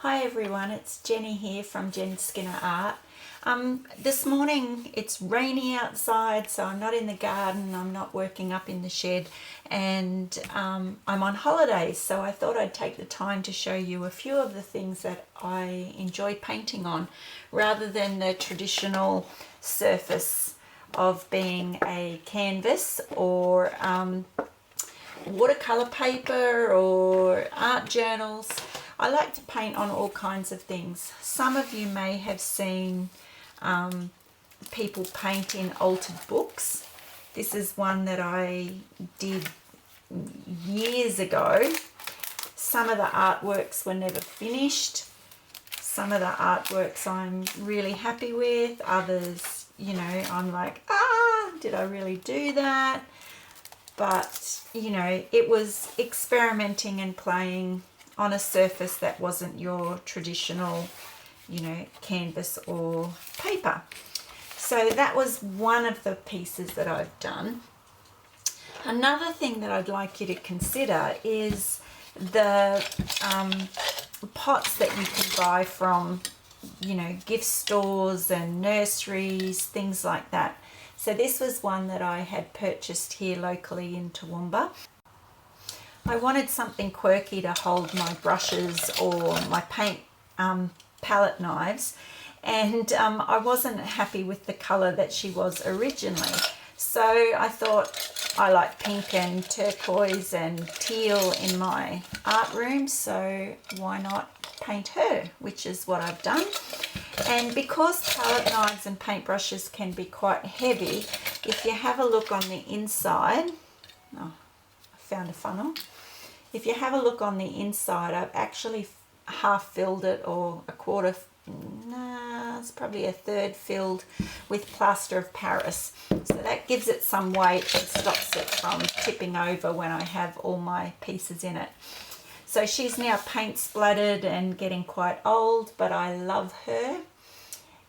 Hi everyone, it's Jenny here from Jen Skinner Art. This morning it's rainy outside, so I'm not in the garden, I'm not working up in the shed, and I'm on holidays, so I thought I'd take the time to show you a few of the things that I enjoy painting on, rather than the traditional surface of being a canvas or watercolor paper or art journals. I like to paint on all kinds of things. Some of you may have seen people paint in altered books. This is one that I did years ago. Some of the artworks were never finished. Some of the artworks I'm really happy with. Others, I'm like, did I really do that? But, it was experimenting and playing on a surface that wasn't your traditional, canvas or paper. So that was one of the pieces that I've done. Another thing that I'd like you to consider is the pots that you can buy from, gift stores and nurseries, things like that. So this was one that I had purchased here locally in Toowoomba. I wanted something quirky to hold my brushes or my paint palette knives, and I wasn't happy with the colour that she was originally. So I thought I like pink and turquoise and teal in my art room, so why not paint her, which is what I've done. And because palette knives and paintbrushes can be quite heavy, if you have a look on the inside, I found a funnel. If you have a look on the inside, I've actually half filled it, or a quarter, it's probably a third filled with plaster of Paris. So that gives it some weight and stops it from tipping over when I have all my pieces in it. So she's now paint splattered and getting quite old, but I love her.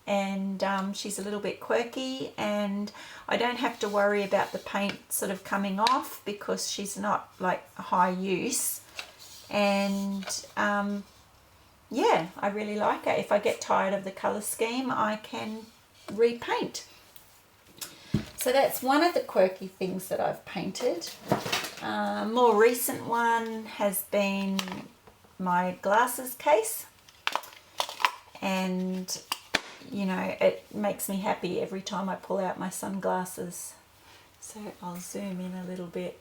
And she's a little bit quirky, and I don't have to worry about the paint sort of coming off because she's not like high use. And yeah, I really like her. If I get tired of the color scheme, I can repaint. So that's one of the quirky things that I've painted. More recent one has been my glasses case, and it makes me happy every time I pull out my sunglasses. So I'll zoom in a little bit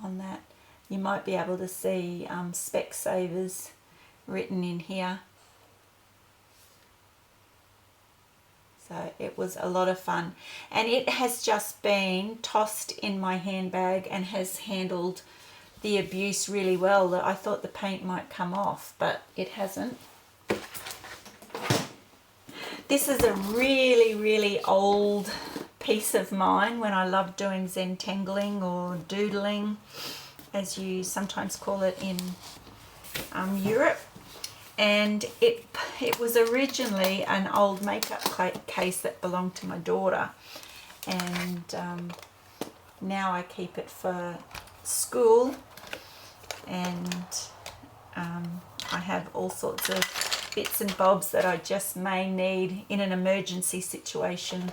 on that. You might be able to see Specsavers written in here. So it was a lot of fun. And it has just been tossed in my handbag and has handled the abuse really well. I thought the paint might come off, but it hasn't. This is a really, really old piece of mine when I loved doing Zentangling or doodling, as you sometimes call it in Europe. And it was originally an old makeup case that belonged to my daughter. And now I keep it for school. And I have all sorts of bits and bobs that I just may need in an emergency situation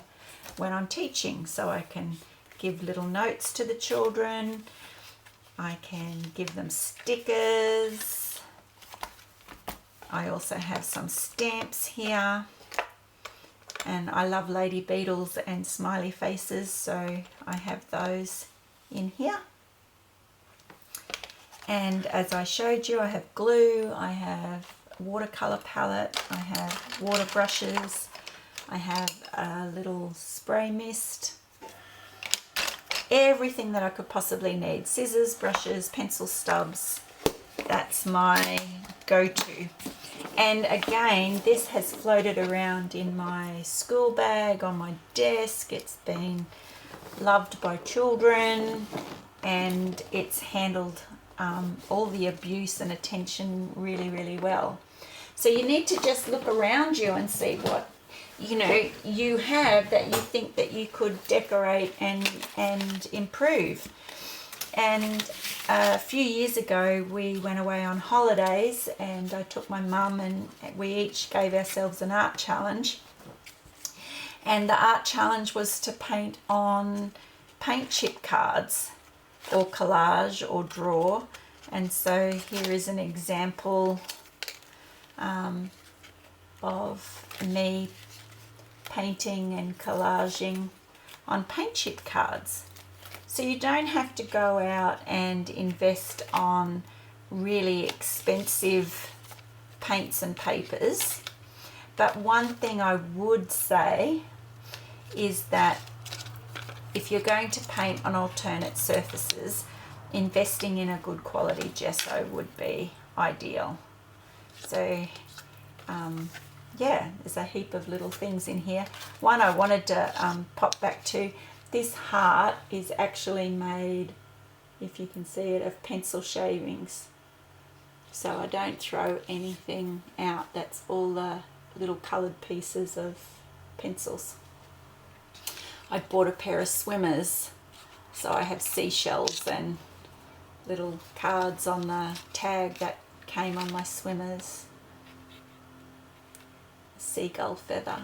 when I'm teaching. So I can give little notes to the children. I can give them stickers. I also have some stamps here. And I love lady beetles and smiley faces, so I have those in here. And as I showed you, I have glue, I have watercolor palette, I have water brushes, I have a little spray mist, everything that I could possibly need. Scissors, brushes, pencil stubs. That's my go-to. And again, this has floated around in my school bag, on my desk. It's been loved by children, and it's handled all the abuse and attention really, really well. So you need to just look around you and see what you have that you think that you could decorate and improve. And a few years ago we went away on holidays, and I took my mum, and we each gave ourselves an art challenge. And the art challenge was to paint on paint chip cards, or collage, or draw. And so here is an example of me painting and collaging on paint chip cards. So you don't have to go out and invest on really expensive paints and papers. But one thing I would say is that if you're going to paint on alternate surfaces, investing in a good quality gesso would be ideal. So yeah, there's a heap of little things in here. One I wanted to pop back to, this heart is actually made, if you can see it, of pencil shavings. So I don't throw anything out. That's all the little coloured pieces of pencils. I bought a pair of swimmers, so I have seashells and little cards on the tag that came on my swimmers. Seagull feather,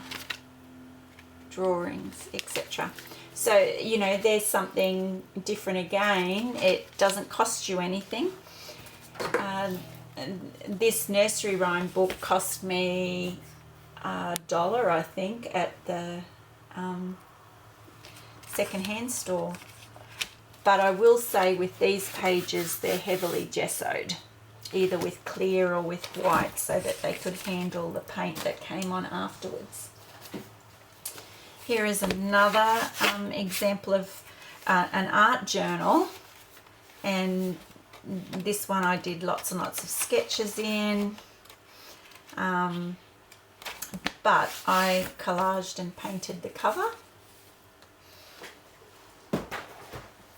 drawings, etc. So, you know, there's something different again. It doesn't cost you anything. This nursery rhyme book cost me $1, I think, at the second-hand store. But I will say with these pages, they're heavily gessoed, either with clear or with white, so that they could handle the paint that came on afterwards. Here is another example of an art journal, and this one I did lots and lots of sketches in, but I collaged and painted the cover.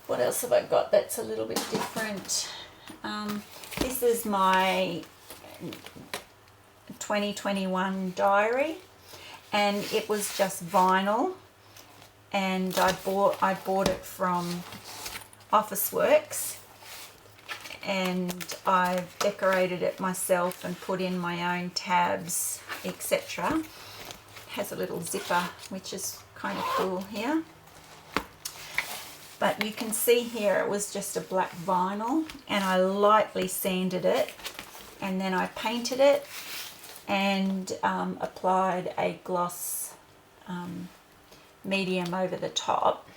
What else have I got that's a little bit different? This is my 2021 diary, and it was just vinyl, and I bought it from Officeworks, and I've decorated it myself and put in my own tabs, etc. Has a little zipper, which is kind of cool here. But you can see here it was just a black vinyl, and I lightly sanded it, and then I painted it and applied a gloss medium over the top.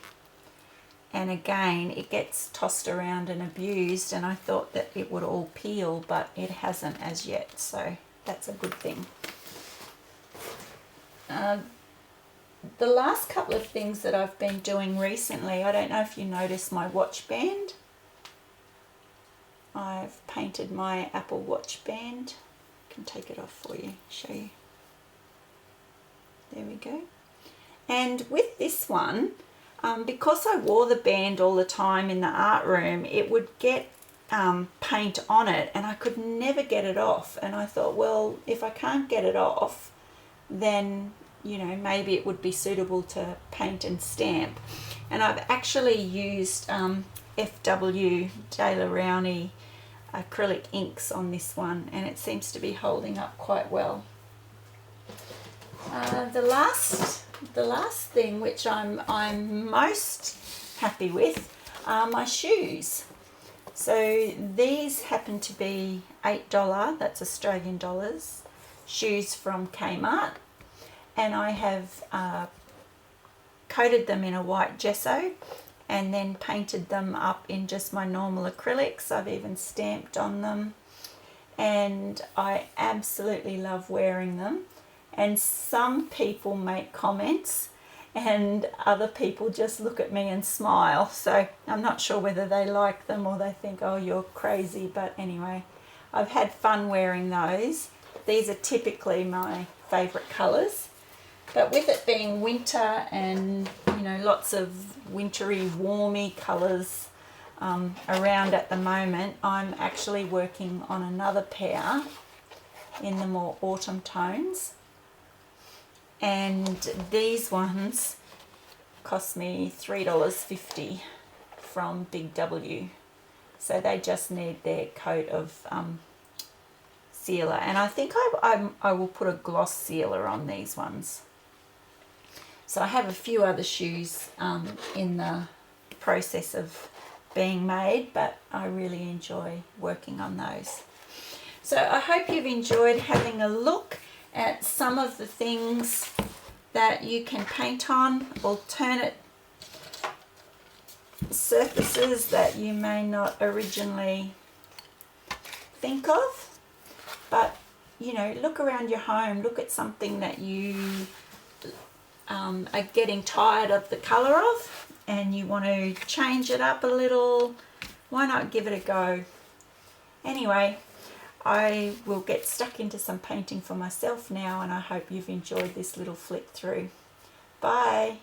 And again, it gets tossed around and abused, and I thought that it would all peel, but it hasn't as yet, so that's a good thing. The last couple of things that I've been doing recently, I don't know if you noticed my watch band. I've painted my Apple Watch band. I can take it off for you, show you. There we go. And with this one, because I wore the band all the time in the art room, it would get paint on it, and I could never get it off. And I thought, well, if I can't get it off, then you know, maybe it would be suitable to paint and stamp. And I've actually used FW Daler-Rowney acrylic inks on this one, and it seems to be holding up quite well. The last thing which I'm most happy with are my shoes. So these happen to be $8, that's Australian dollars, shoes from Kmart. And I have coated them in a white gesso and then painted them up in just my normal acrylics. I've even stamped on them, and I absolutely love wearing them. And some people make comments, and other people just look at me and smile. So I'm not sure whether they like them or they think, oh, you're crazy. But anyway, I've had fun wearing those. These are typically my favourite colours. But with it being winter and, you know, lots of wintry, warmy colours around at the moment, I'm actually working on another pair in the more autumn tones. And these ones cost me $3.50 from Big W. So they just need their coat of sealer, and I think I will put a gloss sealer on these ones. So I have a few other shoes in the process of being made, but I really enjoy working on those. So I hope you've enjoyed having a look at some of the things that you can paint on, alternate surfaces that you may not originally think of. But, you know, look around your home, look at something that you are getting tired of the colour of and you want to change it up a little. Why not give it a go? Anyway, I will get stuck into some painting for myself now, and I hope you've enjoyed this little flick through. Bye.